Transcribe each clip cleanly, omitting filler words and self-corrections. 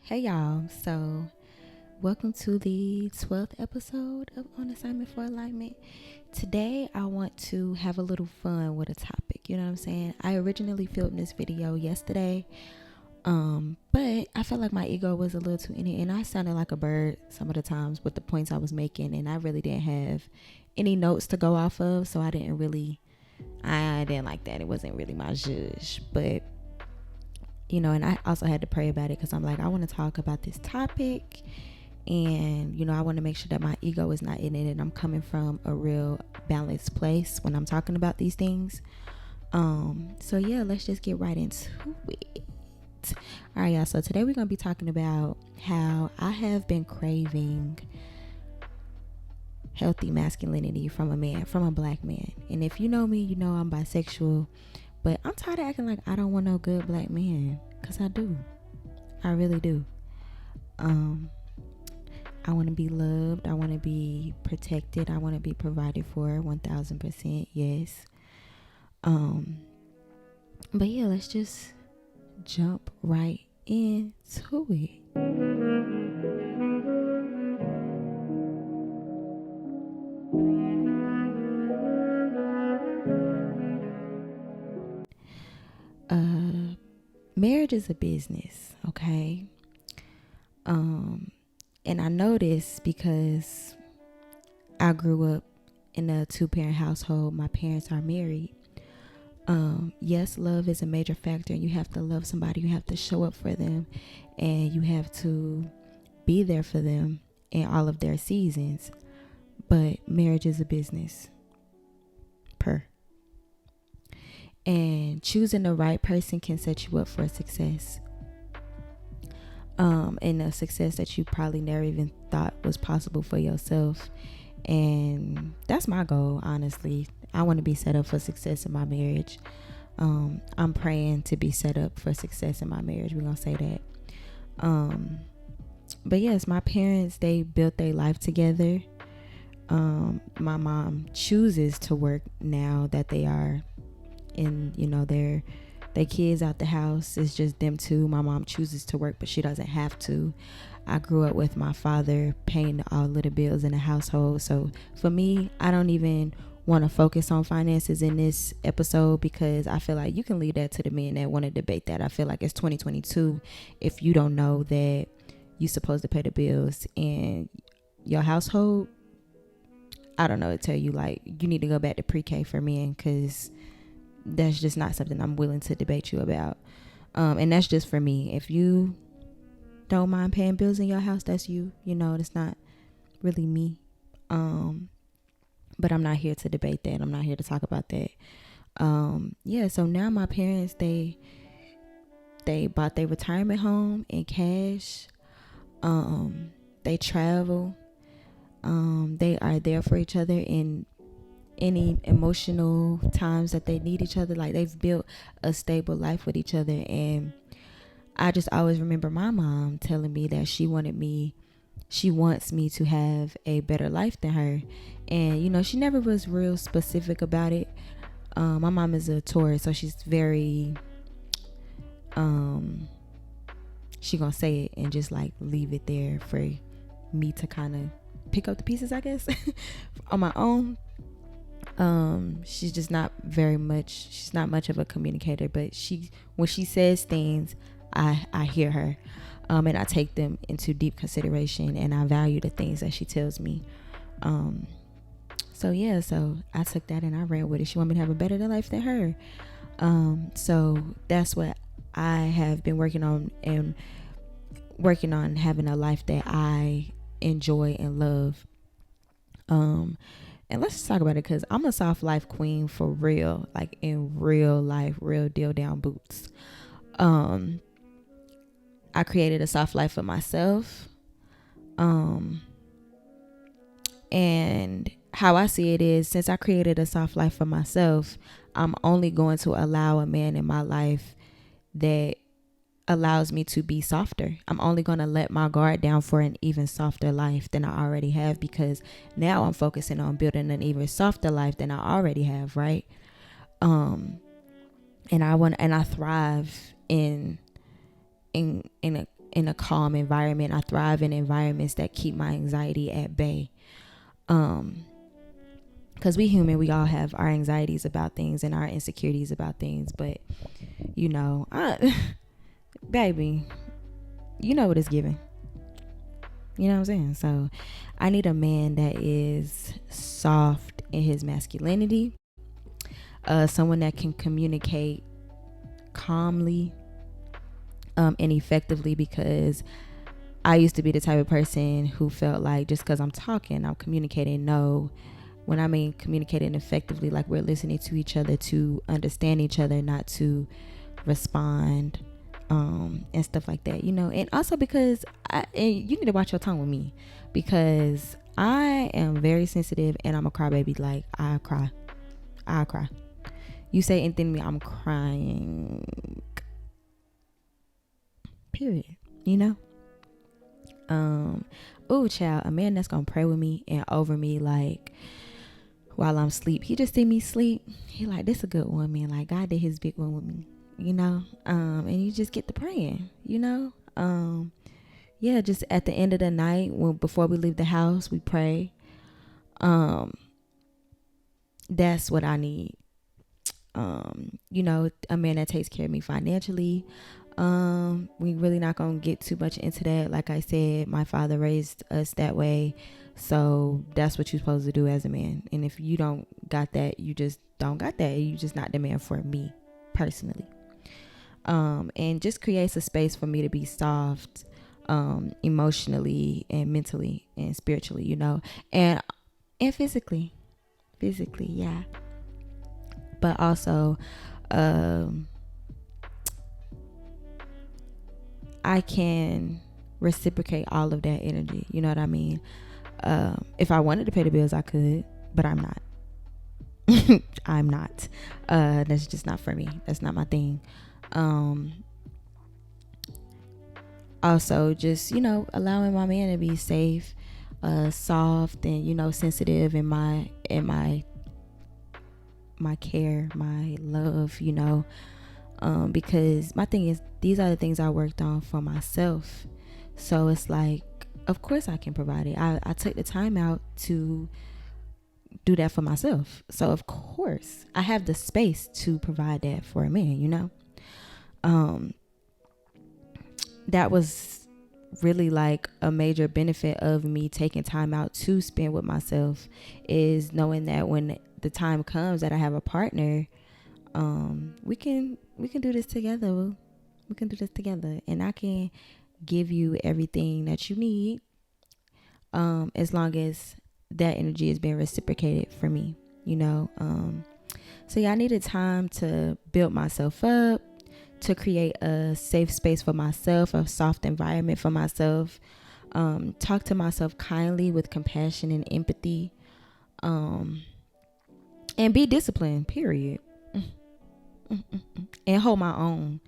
Hey y'all, so welcome to the 12th episode of On Assignment for Alignment. Today I want to have a little fun with a topic, you know what I'm saying? I originally filmed this video yesterday, but I felt like my ego was a little too in it and I sounded like a bird some of the times with the points I was making, and I really didn't have any notes to go off of, so I didn't like that. It wasn't really my zhuzh, but and I also had to pray about it because I'm like, I want to talk about this topic, and I want to make sure that my ego is not in it and I'm coming from a real balanced place when I'm talking about these things. So yeah, let's just get right into it. All right, y'all, so today we're going to be talking about how I have been craving healthy masculinity from a man, from a black man. And if you know me, you know I'm bisexual, but I'm tired of acting like I don't want no good black man, because I do. I really do. I want to be loved. I want to be protected. I want to be provided for 1000%. Yes. But yeah, let's just jump right into it. Marriage is a business, okay? And I know this because I grew up in a 2-parent household. My parents are married. Yes, love is a major factor, and you have to love somebody. You have to show up for them, and you have to be there for them in all of their seasons. But marriage is a business. And choosing the right person can set you up for success. And a success that you probably never even thought was possible for yourself. And that's my goal, honestly. I want to be set up for success in my marriage. I'm praying to be set up for success in my marriage. We're going to say that. But yes, my parents, they built their life together. My mom chooses to work now that they are in, their kids out the house. It's just them two. My mom chooses to work, but she doesn't have to. I grew up with my father paying all of the bills in the household. So for me, I don't even want to focus on finances in this episode, because I feel like you can leave that to the men that want to debate that. I feel like it's 2022. If you don't know that you're supposed to pay the bills in your household, I don't know, to tell you, like, you need to go back to pre-K for men, because that's just not something I'm willing to debate you about. And that's just for me. If you don't mind paying bills in your house, that's you. It's not really me. But I'm not here to debate that. I'm not here to talk about that. Yeah, so now my parents, they bought their retirement home in cash. They travel. They are there for each other in any emotional times that they need each other. Like, they've built a stable life with each other. And I just always remember my mom telling me that she wants me to have a better life than her. And she never was real specific about it. My mom is a Taurus, so she's very she gonna say it and just like leave it there for me to kind of pick up the pieces, I guess, on my own. She's just not she's not much of a communicator, but when she says things, I hear her, and I take them into deep consideration, and I value the things that she tells me. So I took that and I ran with it. She wanted me to have a better life than her. So that's what I have been working on having a life that I enjoy and love. And let's just talk about it, because I'm a soft life queen for real, like in real life, real deal down boots. I created a soft life for myself. And how I see it is, since I created a soft life for myself, I'm only going to allow a man in my life that allows me to be softer. I'm only going to let my guard down for an even softer life than I already have, because now I'm focusing on building an even softer life than I already have, right? And I thrive in in a calm environment. I thrive in environments that keep my anxiety at bay. Because we human, we all have our anxieties about things and our insecurities about things. But, baby, you know what it's given. You know what I'm saying? So I need a man that is soft in his masculinity. Someone that can communicate calmly and effectively, because I used to be the type of person who felt like just because I'm talking, I'm communicating. No, when I mean communicating effectively, like we're listening to each other to understand each other, not to respond and stuff like that, and also because and you need to watch your tongue with me, because I am very sensitive and I'm a crybaby. Like I cry. You say anything to me, I'm crying, period. Oh child, a man that's gonna pray with me and over me, like while I'm asleep. He just see me sleep, he like, this a good one, man. Like God did his big one with me, and you just get to praying, yeah, just at the end of the night, before we leave the house, we pray. That's what I need. A man that takes care of me financially. We really not gonna get too much into that. Like I said, my father raised us that way, so that's what you're supposed to do as a man. And if you don't got that, you just don't got that. You just not the man for me personally. And just creates a space for me to be soft, emotionally and mentally and spiritually, and physically, yeah. But also, I can reciprocate all of that energy. You know what I mean? If I wanted to pay the bills, I could, but I'm not. I'm not. That's just not for me. That's not my thing. Also, just, allowing my man to be safe, soft, and, sensitive in my care, my love, because my thing is, these are the things I worked on for myself. So it's like, of course I can provide it. I took the time out to do that for myself. So of course I have the space to provide that for a man, that was really like a major benefit of me taking time out to spend with myself, is knowing that when the time comes that I have a partner, we can do this together. We can do this together, and I can give you everything that you need, as long as that energy is being reciprocated for me, so yeah, I needed time to build myself up, to create a safe space for myself, a soft environment for myself, talk to myself kindly with compassion and empathy, and be disciplined, period. And hold my own.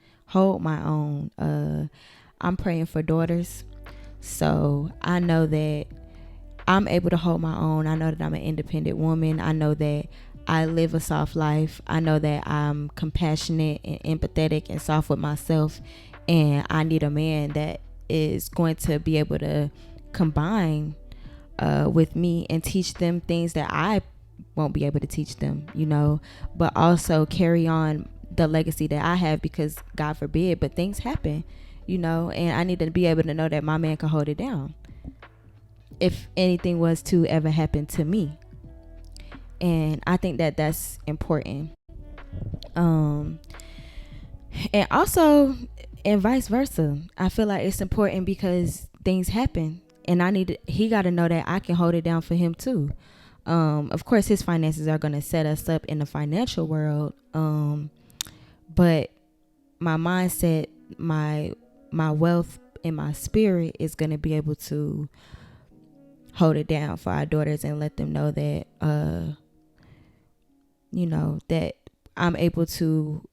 I'm praying for daughters, so I know that I'm able to hold my own. I know that I'm an independent woman. I know that I live a soft life. I know that I'm compassionate and empathetic and soft with myself, and I need a man that is going to be able to combine with me and teach them things that I won't be able to teach them, but also carry on the legacy that I have, because God forbid, but things happen, and I need to be able to know that my man can hold it down if anything was to ever happen to me. And I think that that's important. And also, and vice versa, I feel like it's important because things happen, and he got to know that I can hold it down for him too. Of course his finances are going to set us up in the financial world, but my mindset, my wealth, and my spirit is going to be able to hold it down for our daughters and let them know that that I'm able to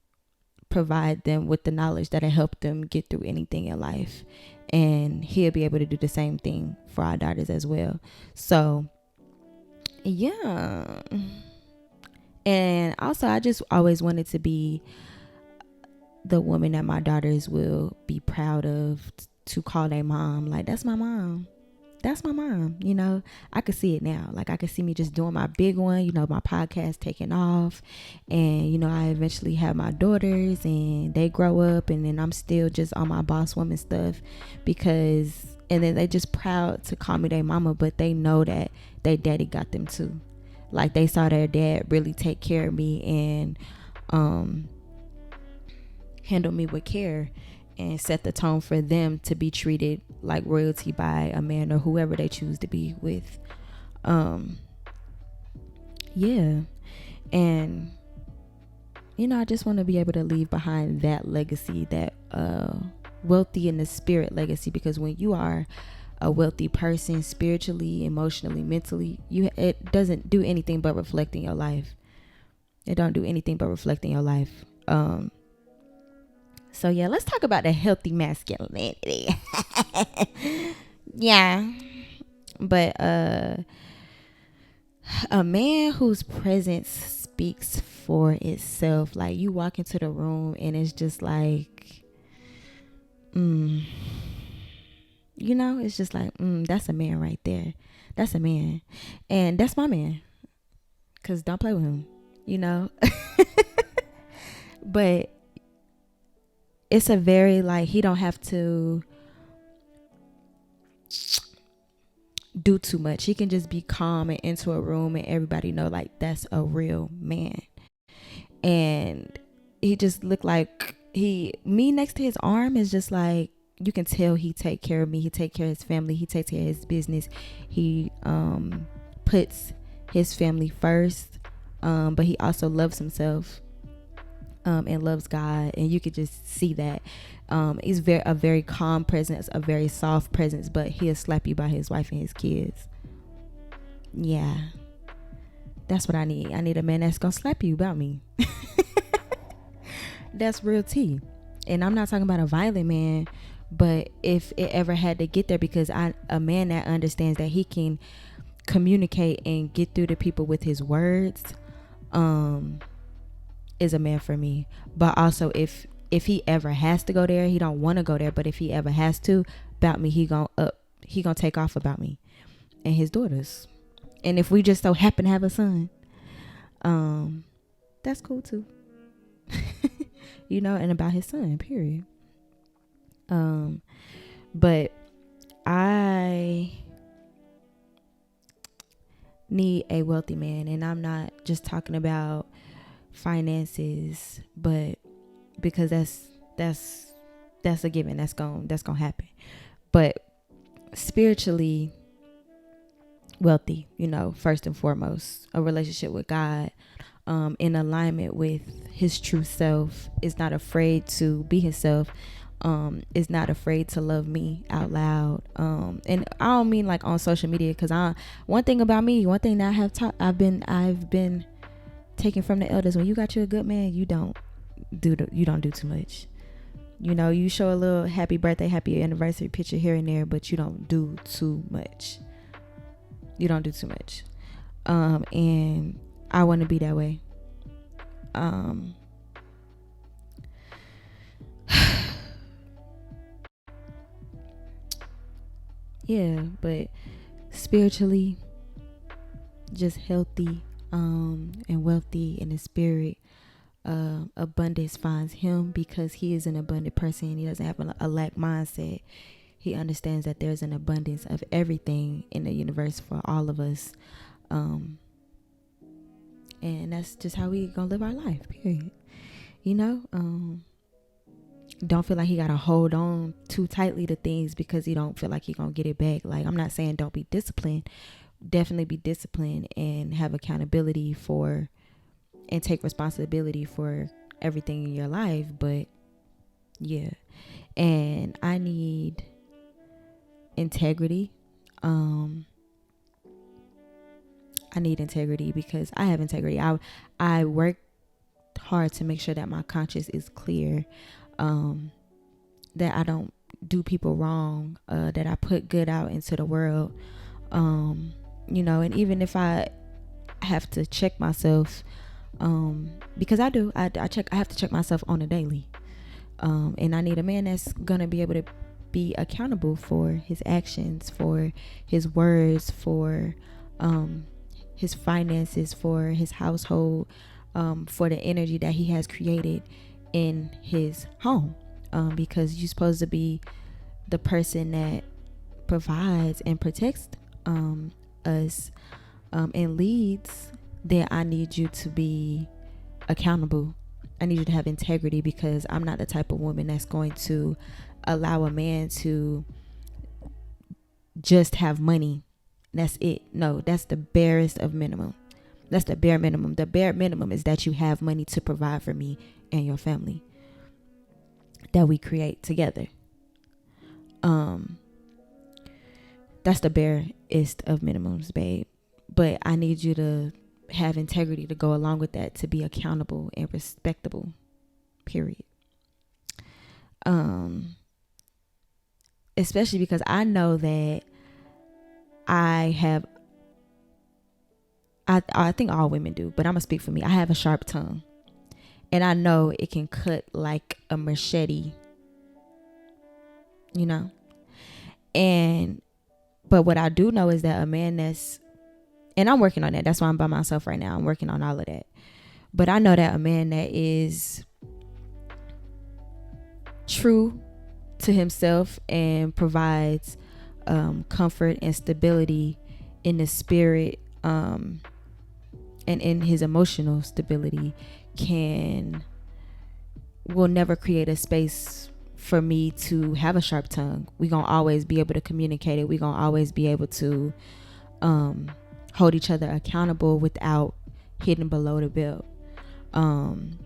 provide them with the knowledge that'll help them get through anything in life, and he'll be able to do the same thing for our daughters as well. So yeah. And also, I just always wanted to be the woman that my daughters will be proud of, to call their mom. Like, that's my mom. That's my mom. You know, I could see it now. Like, I could see me just doing my big one, you know, my podcast taking off. And, you know, I eventually have my daughters and they grow up, and then I'm still just on my boss woman stuff because, and then they just proud to call me their mama, but they know that their daddy got them too. Like, they saw their dad really take care of me and handle me with care and set the tone for them to be treated like royalty by a man or whoever they choose to be with. Yeah. And, you know, I just want to be able to leave behind that legacy, that wealthy in the spirit legacy, because when you are a wealthy person, spiritually, emotionally, mentally, it doesn't do anything but reflect in your life. It don't do anything but reflect in your life. So yeah, let's talk about the healthy masculinity. Yeah. But a man whose presence speaks for itself. Like, you walk into the room and it's just like, you know, it's just like, that's a man right there. That's a man. And that's my man. 'Cause don't play with him, you know. But it's a very, like, he don't have to do too much. He can just be calm and into a room and everybody know, like, that's a real man. And he just looked like me next to his arm is just like, you can tell he take care of me. He take care of his family. He takes care of his business. He puts his family first, but he also loves himself. And loves God, and you could just see that. He's a very calm presence, a very soft presence, but he'll slap you by his wife and his kids. Yeah, that's what I need. I need a man that's gonna slap you about me. That's real tea. And I'm not talking about a violent man, but if it ever had to get there, because a man that understands that he can communicate and get through to people with his words, is a man for me. But also, if he ever has to go there, he don't want to go there, but if he ever has to about me, he gonna take off about me and his daughters. And if we just so happen to have a son, that's cool too. You know, and about his son, period. But I need a wealthy man, and I'm not just talking about finances, but because that's a given, that's gonna happen. But spiritually wealthy, you know, first and foremost, a relationship with God, in alignment with his true self, is not afraid to be himself, is not afraid to love me out loud. And I don't mean like on social media, because one thing about me, one thing that I have taught, I've been taken from the elders: when you got you a good man, you don't do too much. You know, you show a little happy birthday, happy anniversary picture here and there, but you don't do too much. And I want to be that way. Yeah, but spiritually just healthy, and wealthy in the spirit. Abundance finds him because he is an abundant person. He doesn't have a lack mindset. He understands that there's an abundance of everything in the universe for all of us. And that's just how we gonna live our life, period. You know, don't feel like he gotta hold on too tightly to things because he don't feel like he gonna get it back. Like, I'm not saying don't be disciplined. Definitely be disciplined and have accountability for and take responsibility for everything in your life. But yeah, and I need integrity. I need integrity because I have integrity. I work hard to make sure that my conscience is clear, that I don't do people wrong, that I put good out into the world, you know. And even if I have to check myself, because I have to check myself on a daily, and I need a man that's gonna be able to be accountable for his actions, for his words, for his finances, for his household, for the energy that he has created in his home, because you're supposed to be the person that provides and protects us and leads. Then I need you to be accountable. I need you to have integrity, because I'm not the type of woman that's going to allow a man to just have money. That's it. No, that's the barest of minimum. That's the bare minimum. The bare minimum is that you have money to provide for me and your family that we create together. That's the barest of minimums, babe. But I need you to have integrity to go along with that, to be accountable and respectable, period. Especially because I know that I think all women do, but I'm gonna speak for me. I have a sharp tongue, and I know it can cut like a machete, you know. But what I do know is that a man and I'm working on that. That's why I'm by myself right now. I'm working on all of that. But I know that a man that is true to himself and provides comfort and stability in the spirit, and in his emotional stability, will never create a space for me to have a sharp tongue. We gonna always be able to communicate it. We gonna always be able to hold each other accountable without hitting below the belt, and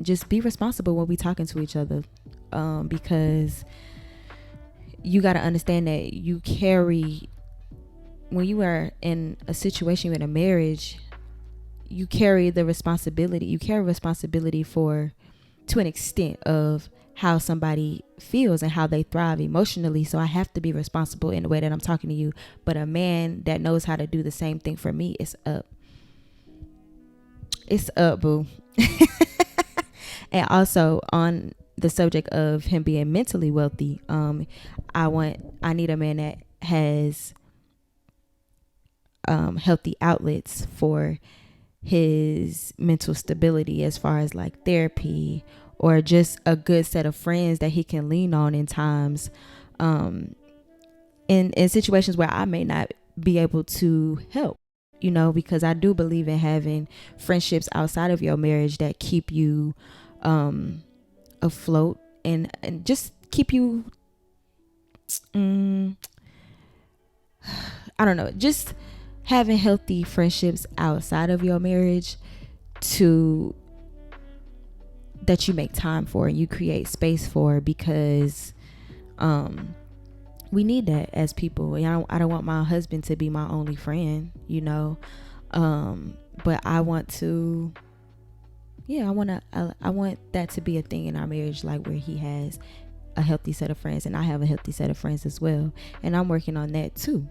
just be responsible when we talking to each other, because you got to understand that when you are in a situation with a marriage, you carry responsibility to an extent of how somebody feels and how they thrive emotionally. So I have to be responsible in the way that I'm talking to you. But a man that knows how to do the same thing for me, it's up. It's up, boo. And also on the subject of him being mentally wealthy, I need a man that has healthy outlets for his mental stability, as far as like therapy, or just a good set of friends that he can lean on in times, in situations where I may not be able to help, because I do believe in having friendships outside of your marriage that keep you afloat and just keep you I don't know, just having healthy friendships outside of your marriage that you make time for and you create space for, because we need that as people. I don't want my husband to be my only friend, but I want to, I want that to be a thing in our marriage, like where he has a healthy set of friends and I have a healthy set of friends as well, and I'm working on that too.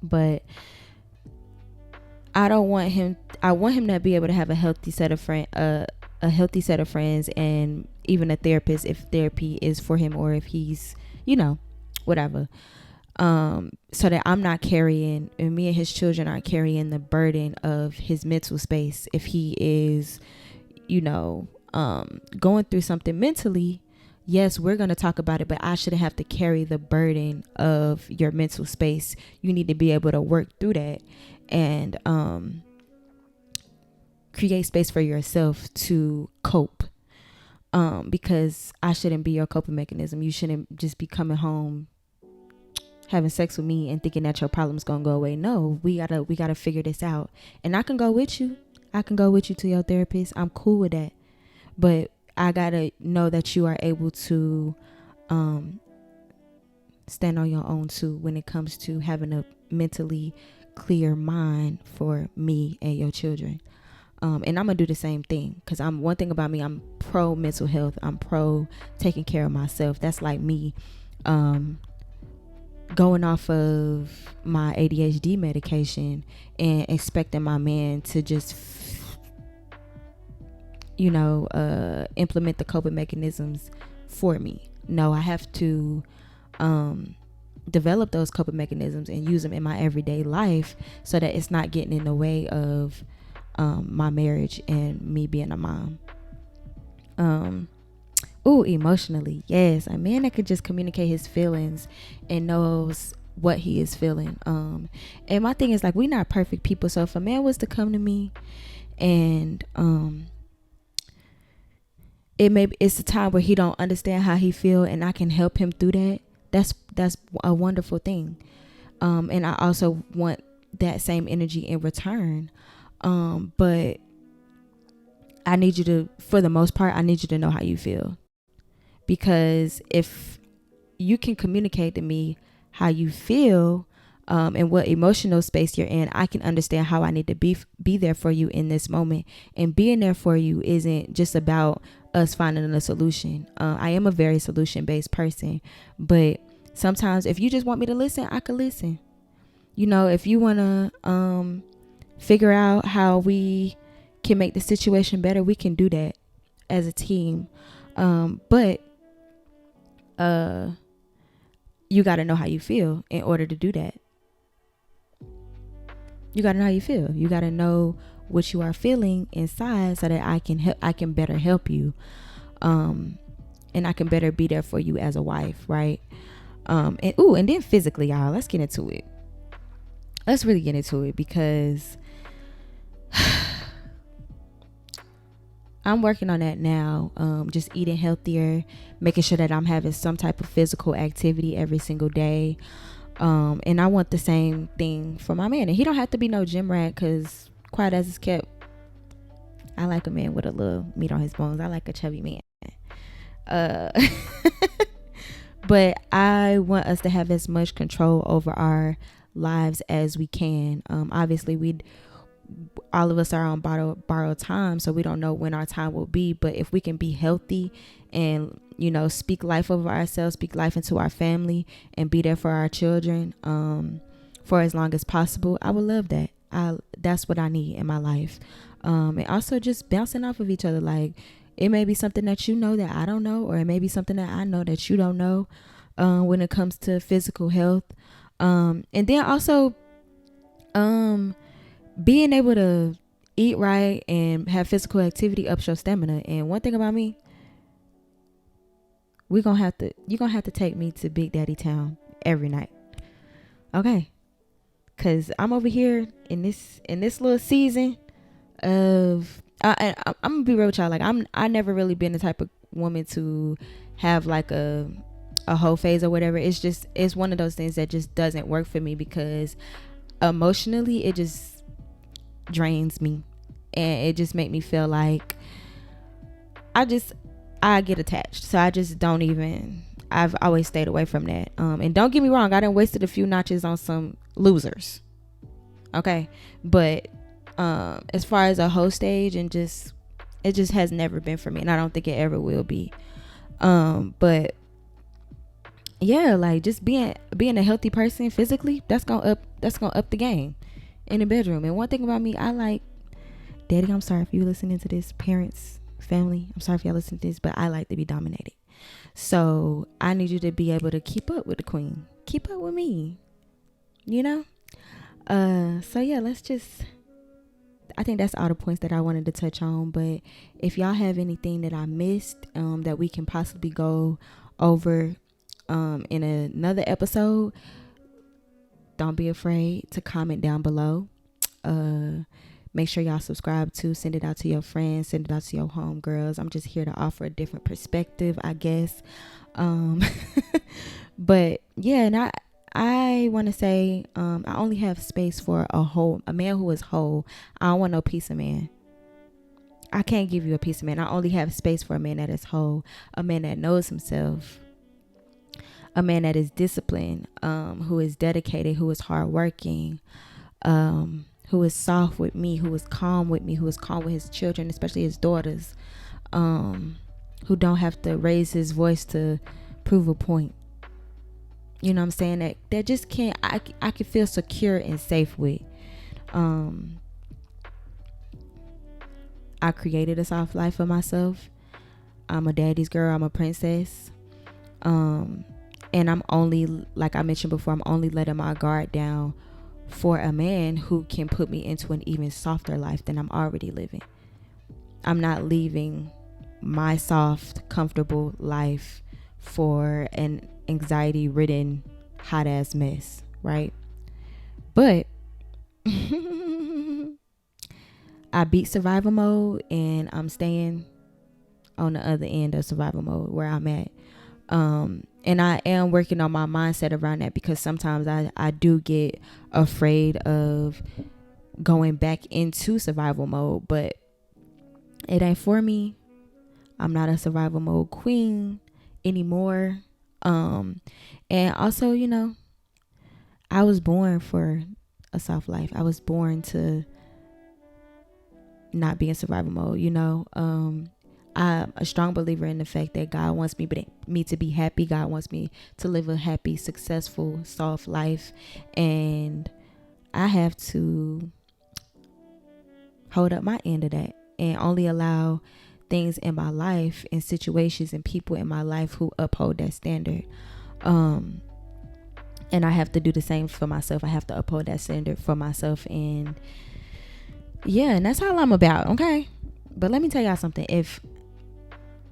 But I want him to be able to have a healthy set of friends, and even a therapist if therapy is for him, or if he's, whatever. So that I'm not carrying, and me and his children aren't carrying the burden of his mental space. If he is, going through something mentally, yes, we're going to talk about it, but I shouldn't have to carry the burden of your mental space. You need to be able to work through that and create space for yourself to cope, because I shouldn't be your coping mechanism. You shouldn't just be coming home having sex with me and thinking that your problem's gonna go away. No, we gotta figure this out. And I can go with you to your therapist. I'm cool with that, but I gotta know that you are able to stand on your own too when it comes to having a mentally clear mind for me and your children. And I'm gonna do the same thing, because one thing about me, I'm pro mental health. I'm pro taking care of myself. That's like me going off of my ADHD medication and expecting my man to just implement the coping mechanisms for me. No, I have to develop those coping mechanisms and use them in my everyday life so that it's not getting in the way of my marriage and me being a mom. Emotionally, yes, a man that could just communicate his feelings and knows what he is feeling. And my thing is, like, we're not perfect people, so if a man was to come to me and it's a time where he don't understand how he feel and I can help him through that, that's a wonderful thing. And I also want that same energy in return. But I need you to, for the most part, I need you to know how you feel. Because if you can communicate to me how you feel, and what emotional space you're in, I can understand how I need to be there for you in this moment. And being there for you isn't just about us finding a solution. I am a very solution-based person, but sometimes if you just want me to listen, I can listen. You know, if you want to figure out how we can make the situation better, we can do that as a team. But you got to know how you feel in order to do that. You got to know how you feel. You got to know what you are feeling inside so that I can better help you. And I can better be there for you as a wife, right? And then physically, y'all, let's get into it. Let's really get into it, because I'm working on that now. Just eating healthier, making sure that I'm having some type of physical activity every single day. And I want the same thing for my man. And he don't have to be no gym rat, because quiet as it's kept, I like a man with a little meat on his bones. I like a chubby man. But I want us to have as much control over our lives as we can. Obviously, all of us are on borrowed time, so we don't know when our time will be. But if we can be healthy and, you know, speak life over ourselves, speak life into our family, and be there for our children for as long as possible, I would love that. That's what I need in my life. And also just bouncing off of each other. Like, it may be something that you know that I don't know, or it may be something that I know that you don't know when it comes to physical health. And then also being able to eat right and have physical activity ups your stamina. And one thing about me, you're gonna have to take me to Big Daddy Town every night. Okay. Cause I'm over here in this little season of I'm gonna be real with y'all. Like, I never really been the type of woman to have like a whole phase or whatever. It's one of those things that just doesn't work for me, because emotionally it just drains me, and it just make me feel like I get attached. So I just don't even, I've always stayed away from that. And don't get me wrong, I done wasted a few notches on some losers. Okay. But as far as a whole stage, and it just has never been for me, and I don't think it ever will be. But yeah, like, just being a healthy person physically, that's gonna up the game in the bedroom. And one thing about me, I like, Daddy, I'm sorry if you listening to this, parents, family, I'm sorry if y'all listen to this, but I like to be dominated. So I need you to be able to keep up with the queen, keep up with me, you know? So yeah, I think that's all the points that I wanted to touch on. But if y'all have anything that I missed, that we can possibly go over in another episode, don't be afraid to comment down below. Make sure y'all subscribe to, send it out to your friends, send it out to your homegirls. I'm just here to offer a different perspective, I guess. But yeah, and I want to say, I only have space for a man who is whole. I don't want no piece of man. I can't give you a piece of man. I only have space for a man that is whole, a man that knows himself, a man that is disciplined, who is dedicated, who is hardworking, who is soft with me, who is calm with me, who is calm with his children, especially his daughters, who don't have to raise his voice to prove a point. You know what I'm saying? That just can't, I can feel secure and safe with. I created a soft life for myself. I'm a daddy's girl. I'm a princess. And I'm only, like I mentioned before, I'm only letting my guard down for a man who can put me into an even softer life than I'm already living. I'm not leaving my soft, comfortable life for an anxiety-ridden, hot-ass mess, right? But I beat survival mode, and I'm staying on the other end of survival mode where I'm at. And I am working on my mindset around that, because sometimes I do get afraid of going back into survival mode, but it ain't for me. I'm not a survival mode queen anymore. And also, you know, I was born for a soft life. I was born to not be in survival mode, you know. I'm a strong believer in the fact that God wants me to be happy. God wants me to live a happy, successful, soft life. And I have to hold up my end of that and only allow things in my life and situations and people in my life who uphold that standard. And I have to do the same for myself. I have to uphold that standard for myself. And yeah, and that's all I'm about. Okay. But let me tell y'all something. If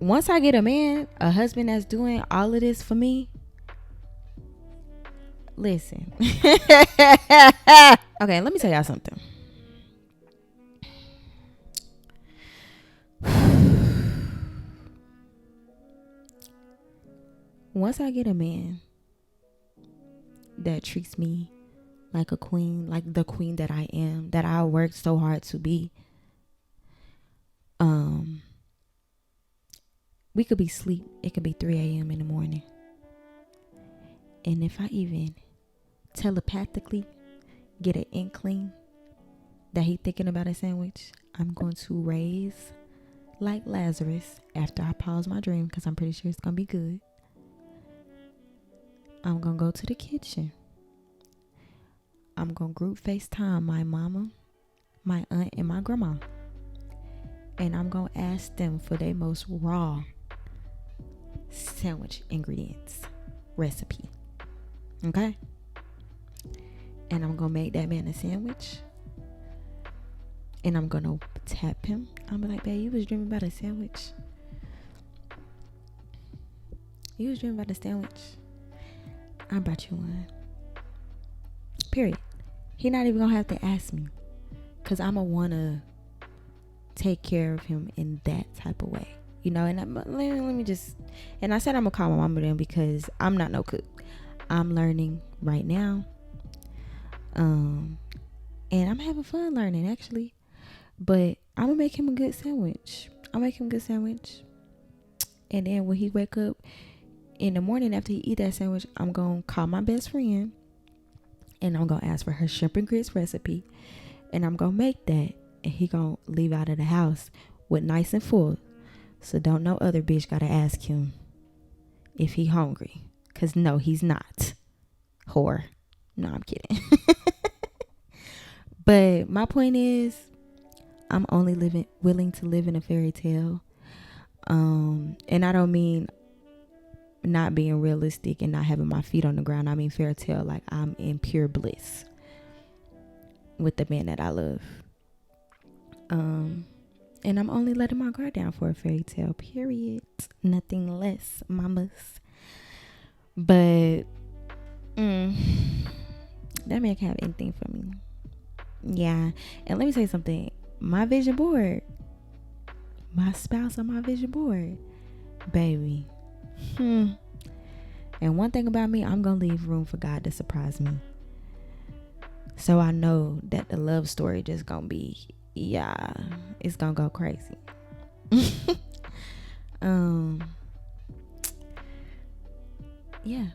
once I get a man, a husband that's doing all of this for me, listen. Okay, let me tell y'all something. Once I get a man that treats me like a queen, like the queen that I am, that I worked so hard to be, we could be asleep. It could be 3 a.m. in the morning. And if I even telepathically get an inkling that he thinking about a sandwich, I'm going to raise like Lazarus after I pause my dream, because I'm pretty sure it's going to be good. I'm going to go to the kitchen. I'm going to group FaceTime my mama, my aunt, and my grandma. And I'm going to ask them for their most raw sandwich ingredients recipe. Okay? And I'm going to make that man a sandwich. And I'm going to tap him. I'm like, babe, you was dreaming about a sandwich. You was dreaming about a sandwich. I brought you one. Period. He not even going to have to ask me. Because I'm going to want to take care of him in that type of way. You know, and let me just, and I said I'm going to call my mama then, because I'm not no cook. I'm learning right now. And I'm having fun learning, actually. But I'm going to make him a good sandwich. I'll make him a good sandwich. And then when he wake up in the morning after he eat that sandwich, I'm going to call my best friend. And I'm going to ask for her shrimp and grits recipe. And I'm going to make that. And he going to leave out of the house with nice and full. So don't no other bitch got to ask him if he hungry. Because no, he's not. Whore. No, I'm kidding. But my point is, I'm only willing to live in a fairy tale. And I don't mean not being realistic and not having my feet on the ground. I mean fairy tale, like I'm in pure bliss with the man that I love. And I'm only letting my guard down for a fairy tale, period. Nothing less, mamas. But that man can have anything for me. Yeah. And let me tell you something. My vision board, my spouse on my vision board, baby. And one thing about me, I'm gonna leave room for God to surprise me. So I know that the love story just gonna be, yeah, it's gonna go crazy. Yeah.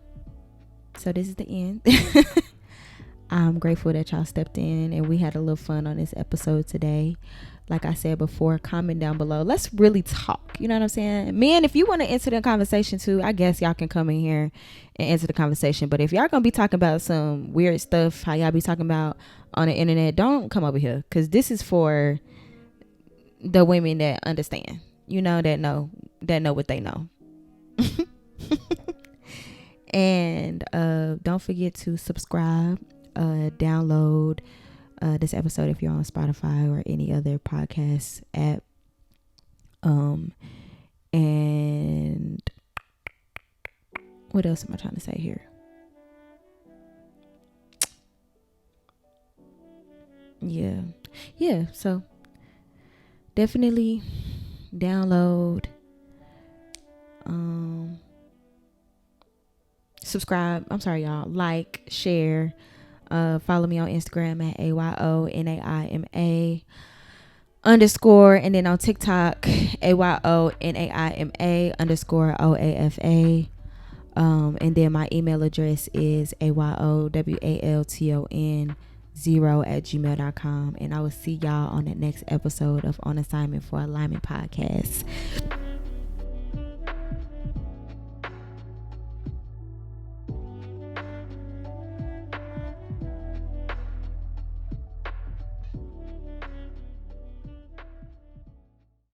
So this is the end. I'm grateful that y'all stepped in and we had a little fun on this episode today. Like I said before, comment down below. Let's really talk. You know what I'm saying? Men, if you want to enter the conversation too, I guess y'all can come in here and enter the conversation. But if y'all gonna be talking about some weird stuff, how y'all be talking about on the internet, don't come over here. Because this is for the women that understand. You know, that know that know what they know. And don't forget to subscribe, download this episode if you're on Spotify or any other podcast app. And what else am I trying to say here? Yeah, so definitely download, subscribe, y'all, like, share, follow me on Instagram at AYONAIMA _ and then on TikTok AYONAIMA _ OAFA. And then my email address is AYOWALTON0@gmail.com. And I will see y'all on the next episode of On Assignment for Alignment Podcast.